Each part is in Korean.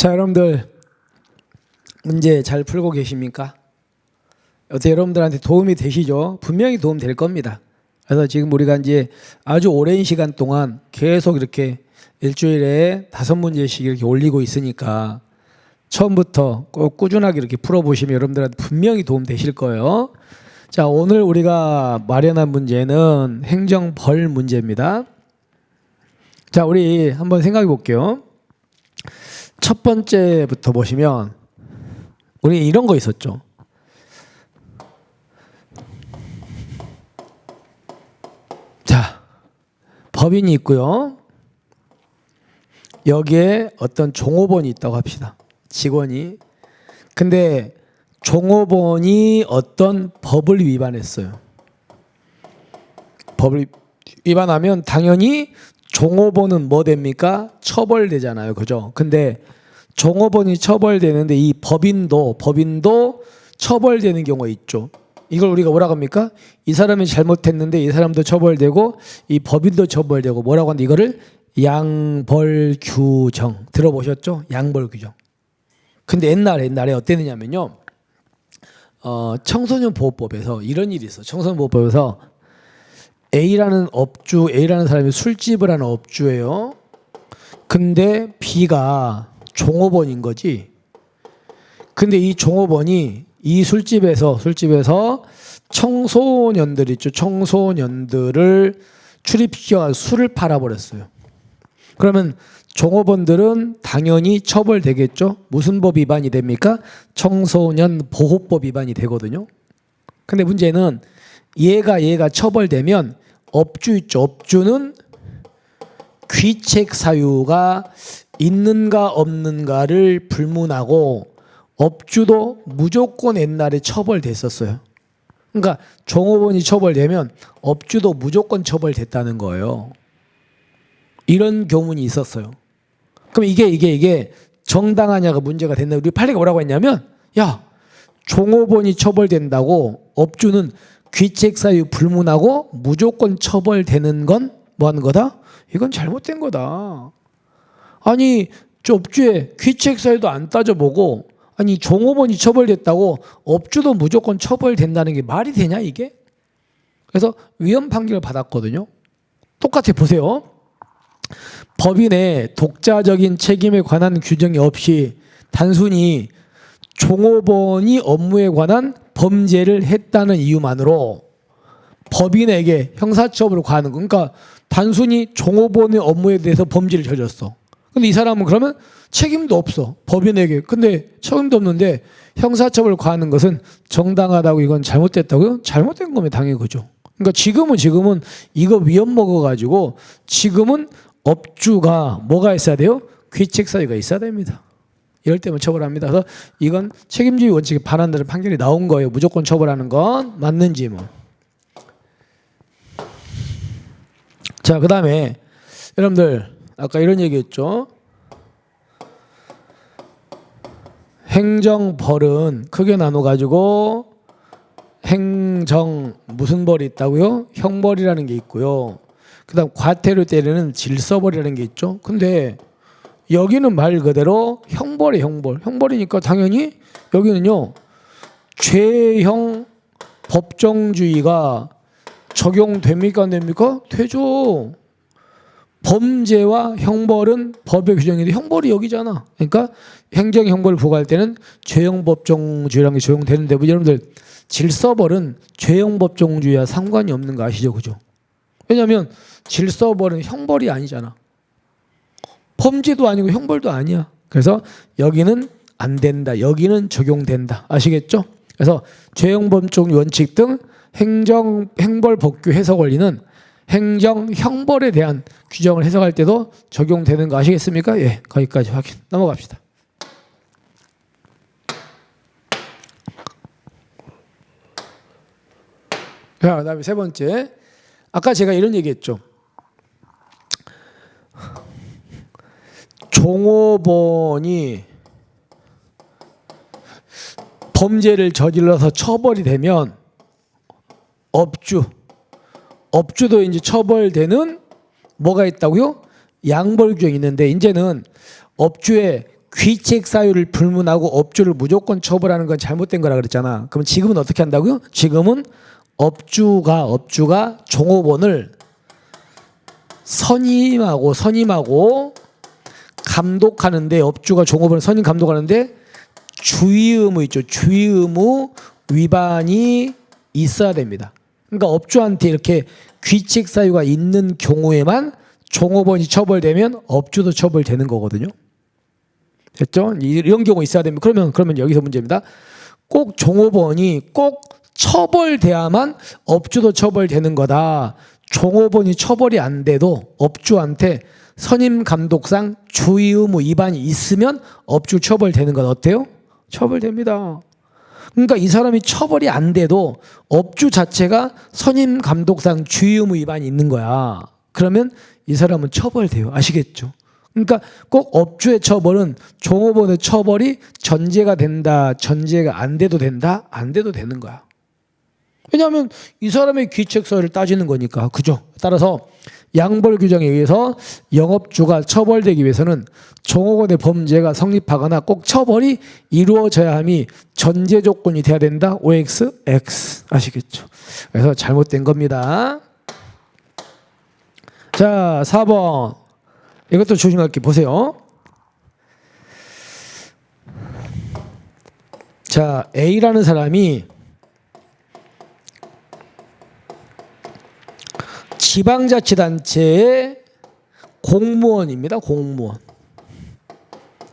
자, 여러분들 문제 잘 풀고 계십니까? 어떻게 여러분들한테 도움이 되시죠? 분명히 도움 될 겁니다. 그래서 지금 우리가 이제 아주 오랜 시간 동안 계속 이렇게 일주일에 5문제씩 이렇게 올리고 있으니까 처음부터 꼭 꾸준하게 이렇게 풀어보시면 여러분들한테 분명히 도움 되실 거예요. 자, 오늘 우리가 마련한 문제는 행정벌 문제입니다. 자, 우리 한번 생각해 볼게요. 첫 번째부터 보시면 우리 이런 거 있었죠. 자, 법인이 있고요. 여기에 어떤 종업원이 있다고 합시다. 직원이. 근데 종업원이 어떤 법을 위반했어요. 법을 위반하면 당연히 종업원은 뭐 됩니까? 처벌되잖아요. 그죠? 근데 종업원이 처벌되는데 이 법인도 처벌되는 경우가 있죠. 이걸 우리가 뭐라고 합니까? 이 사람이 잘못했는데 이 사람도 처벌되고 이 법인도 처벌되고 뭐라고 하는데 이거를 양벌규정. 들어보셨죠? 양벌규정. 근데 옛날에 어땠느냐면요. 청소년보호법에서 이런 일이 있어. 청소년보호법에서 A라는 사람이 술집을 하는 업주예요. 근데 B가 종업원인 거지. 근데 이 종업원이 이 술집에서 청소년들 있죠. 청소년들을 출입시켜 술을 팔아버렸어요. 그러면 종업원들은 당연히 처벌되겠죠. 무슨 법 위반이 됩니까? 청소년 보호법 위반이 되거든요. 근데 문제는 얘가 처벌되면 업주 있죠. 업주는 귀책 사유가 있는가 없는가를 불문하고 업주도 무조건 옛날에 처벌됐었어요. 그러니까 종업원이 처벌되면 업주도 무조건 처벌됐다는 거예요. 이런 교문이 있었어요. 그럼 이게 정당하냐가 문제가 됐나? 우리 판례가 뭐라고 했냐면, 야, 종업원이 처벌된다고 업주는 귀책 사유 불문하고 무조건 처벌되는 건 뭐 하는 거다? 이건 잘못된 거다. 아니, 업주의 귀책 사유도 안 따져보고 아니 종업원이 처벌됐다고 업주도 무조건 처벌된다는 게 말이 되냐 이게? 그래서 위헌 판결을 받았거든요. 똑같아 보세요. 법인의 독자적인 책임에 관한 규정이 없이 단순히 종업원이 업무에 관한 범죄를 했다는 이유만으로 법인에게 형사처벌을 가하는 거. 그러니까 단순히 종업원의 업무에 대해서 범죄를 저질렀어. 근데 이 사람은 그러면 책임도 없어. 법인에게. 근데 책임도 없는데 형사처벌을 가하는 것은 정당하다고 이건 잘못됐다고요? 잘못된 거면 당연히 그죠. 그러니까 지금은 이거 위헌 먹어가지고 지금은 업주가 뭐가 있어야 돼요? 귀책 사유가 있어야 됩니다. 이럴 때만 처벌합니다. 그래서 이건 책임주의 원칙에 반한다는 판결이 나온 거예요. 무조건 처벌하는 건 맞는지 뭐. 자, 그 다음에 여러분들 아까 이런 얘기했죠. 행정벌은 크게 나눠가지고 행정 무슨 벌이 있다고요? 형벌이라는 게 있고요. 그 다음 과태료 때리는 질서벌이라는 게 있죠. 근데 여기는 말 그대로 형벌이에요. 형벌이니까 당연히 여기는요. 죄형 법정주의가 적용됩니까 안 됩니까? 되죠. 범죄와 형벌은 법의 규정인데 형벌이 여기잖아. 그러니까 행정형벌을 부과할 때는 죄형법정주의라는 게 적용되는데 여러분들 질서벌은 죄형법정주의와 상관이 없는 거 아시죠? 그죠? 왜냐하면 질서벌은 형벌이 아니잖아. 범죄도 아니고 형벌도 아니야. 그래서 여기는 안 된다. 여기는 적용된다. 아시겠죠? 그래서 죄형법정 원칙 등 행벌법규 해석 원리는 행정 형벌에 대한 규정을 해석할 때도 적용되는 거 아시겠습니까? 예, 거기까지 확인. 넘어갑시다. 자, 그다음에 세 번째. 아까 제가 이런 얘기했죠. 종업원이 범죄를 저질러서 처벌이 되면 업주도 이제 처벌되는 뭐가 있다고요? 양벌 규정이 있는데 이제는 업주의 귀책 사유를 불문하고 업주를 무조건 처벌하는 건 잘못된 거라 그랬잖아. 그럼 지금은 어떻게 한다고요? 지금은 업주가 종업원을 선임하고 감독하는데, 업주가 종업원을 선임 감독하는데 주의 의무 있죠. 주의 의무 위반이 있어야 됩니다. 그러니까 업주한테 이렇게 귀책 사유가 있는 경우에만 종업원이 처벌되면 업주도 처벌되는 거거든요. 됐죠? 이런 경우 있어야 됩니다. 그러면 여기서 문제입니다. 꼭 종업원이 꼭 처벌돼야만 업주도 처벌되는 거다. 종업원이 처벌이 안 돼도 업주한테 선임 감독상 주의 의무 위반이 있으면 업주 처벌되는 건 어때요? 처벌됩니다. 그러니까 이 사람이 처벌이 안 돼도 업주 자체가 선임 감독상 주의 의무 위반이 있는 거야. 그러면 이 사람은 처벌돼요. 아시겠죠? 그러니까 꼭 업주의 처벌은 종업원의 처벌이 전제가 된다, 전제가 안 돼도 된다, 안 돼도 되는 거야. 왜냐하면 이 사람의 귀책서를 따지는 거니까. 그죠? 따라서 양벌 규정에 의해서 영업주가 처벌되기 위해서는 종업원의 범죄가 성립하거나 꼭 처벌이 이루어져야 함이 전제 조건이 돼야 된다. OX, X. 아시겠죠? 그래서 잘못된 겁니다. 자, 4번. 이것도 조심할게. 보세요. 자, A라는 사람이 지방자치단체의 공무원입니다.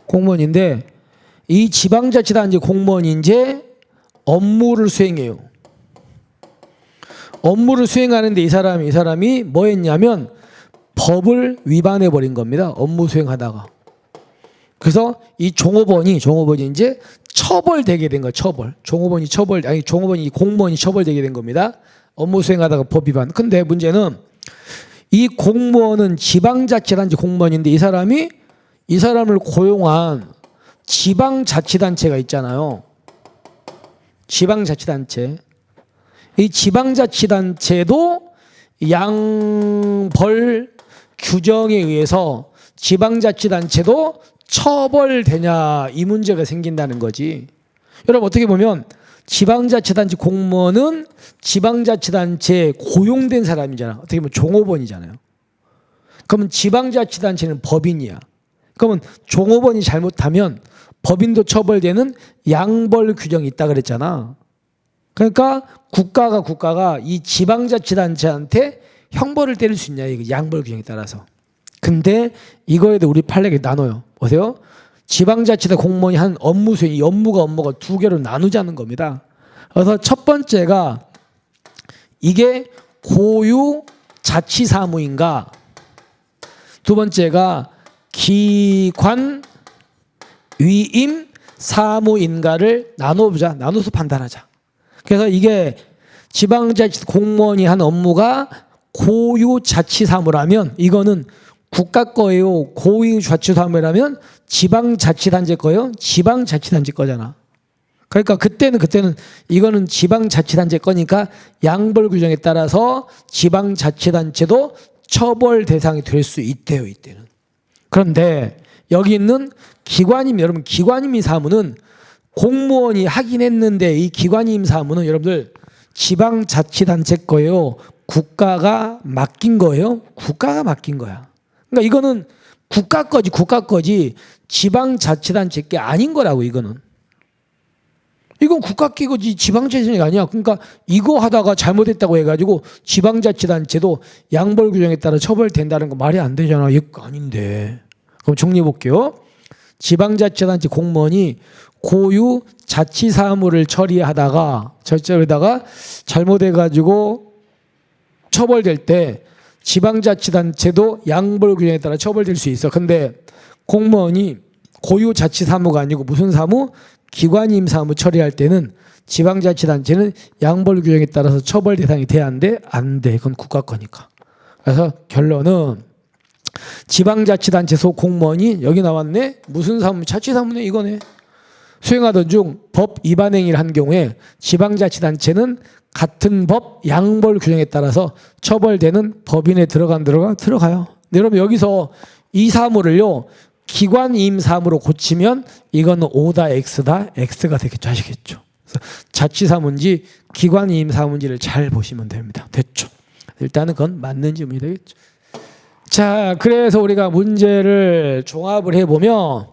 공무원인데 이 지방자치단체 공무원이 이제 업무를 수행해요. 업무를 수행하는데 이 사람이 뭐 했냐면 법을 위반해 버린 겁니다. 업무 수행하다가. 그래서 이 종업원이 이제 처벌되게 된 거예요. 종업원이 공무원이 처벌되게 된 겁니다. 업무 수행하다가 법 위반. 근데 문제는 이 공무원은 지방자치단체 공무원인데 이 사람을 고용한 지방자치단체가 있잖아요. 지방자치단체. 이 지방자치단체도 양벌 규정에 의해서 지방자치단체도 처벌되냐, 이 문제가 생긴다는 거지. 여러분, 어떻게 보면 지방자치단체 공무원은 지방자치단체에 고용된 사람이잖아. 어떻게 보면 종업원이잖아요. 그러면 지방자치단체는 법인이야. 그러면 종업원이 잘못하면 법인도 처벌되는 양벌 규정이 있다 그랬잖아. 그러니까 국가가 이 지방자치단체한테 형벌을 때릴 수 있냐, 이거 양벌 규정에 따라서. 근데 이거에 대해 우리 판례가 나눠요. 보세요. 지방자치단 공무원이 한 업무 수행, 이 업무가 두 개로 나누자는 겁니다. 그래서 첫 번째가 이게 고유 자치사무인가, 두 번째가 기관 위임 사무인가를 나눠보자. 나눠서 판단하자. 그래서 이게 지방자치 공무원이 한 업무가 고유 자치사무라면 이거는 국가 거예요. 고유 자치사무라면 지방자치단체 거예요. 지방자치단체 거잖아. 그러니까 그때는 이거는 지방자치단체 거니까 양벌 규정에 따라서 지방자치단체도 처벌 대상이 될 수 있대요. 이때는. 그런데 여기 있는 여러분 기관임의 사무는 공무원이 하긴 했는데 이 기관임 사무는 여러분들 지방자치단체 거예요. 국가가 맡긴 거예요. 국가가 맡긴 거야. 그러니까 이거는 국가 거지 지방자치단체 게 아닌 거라고. 이건 국가 끼고지 지방자치단체가 아니야. 그러니까 이거 하다가 잘못했다고 해가지고 지방자치단체도 양벌 규정에 따라 처벌된다는 거 말이 안 되잖아. 이거 아닌데. 그럼 정리해 볼게요. 지방자치단체 공무원이 고유 자치사무를 처리하다가 잘못해가지고 처벌될 때 지방자치단체도 양벌 규정에 따라 처벌될 수 있어. 근데 공무원이 고유 자치사무가 아니고 무슨 사무? 기관임 사무 처리할 때는 지방자치단체는 양벌 규정에 따라서 처벌 대상이 돼야 안 돼? 안 돼. 그건 국가 거니까. 그래서 결론은 지방자치단체 소 공무원이 여기 나왔네. 무슨 사무? 자치사무네. 이거네. 수행하던 중 법 위반 행위를 한 경우에 지방자치단체는 같은 법 양벌 규정에 따라서 처벌되는 법인에 들어가요. 네, 여러분 여기서 이 사무를요 기관이임 사무로 고치면 이거는 O다 X다 X가 되겠죠. 아시겠죠? 자취사무인지 기관이임 사무인지를 잘 보시면 됩니다. 됐죠? 일단은 그건 맞는 질문이 되겠죠. 자, 그래서 우리가 문제를 종합을 해보면,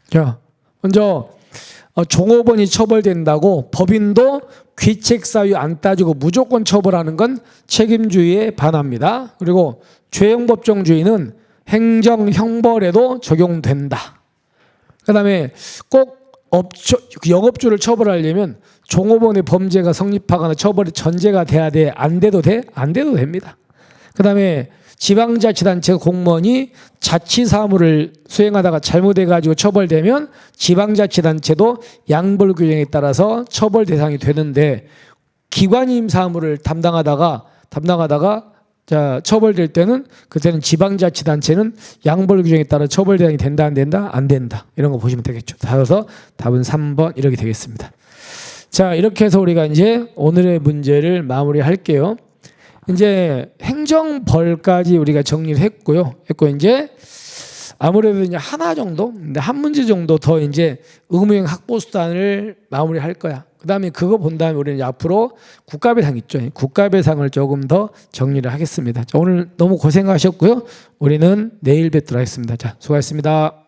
자, 먼저 종업원이 처벌된다고 법인도 귀책 사유 안 따지고 무조건 처벌하는 건 책임주의에 반합니다. 그리고 죄형법정주의는 행정 형벌에도 적용된다. 그다음에 꼭 영업주를 처벌하려면 종업원의 범죄가 성립하거나 처벌이 전제가 돼야 돼? 안 돼도 돼? 안 돼도 됩니다. 그다음에 지방자치단체 공무원이 자치사무를 수행하다가 잘못해가지고 처벌되면 지방자치단체도 양벌 규정에 따라서 처벌 대상이 되는데, 기관임 사무를 담당하다가 자, 처벌될 때는 그때는 지방자치단체는 양벌 규정에 따라 처벌 대상이 된다 안 된다? 안 된다. 이런 거 보시면 되겠죠. 따라서 답은 3번 이렇게 되겠습니다. 자, 이렇게 해서 우리가 이제 오늘의 문제를 마무리할게요. 이제 행정벌까지 우리가 정리를 했고요. 이제 아무래도 이제 하나 정도, 근데 한 문제 정도 더 이제 의무형 학보수단을 마무리할 거야. 그다음에 그거 본 다음에 우리는 이제 앞으로 국가배상 있죠. 국가배상을 조금 더 정리를 하겠습니다. 자, 오늘 너무 고생하셨고요. 우리는 내일 뵙도록 하겠습니다. 자, 수고하셨습니다.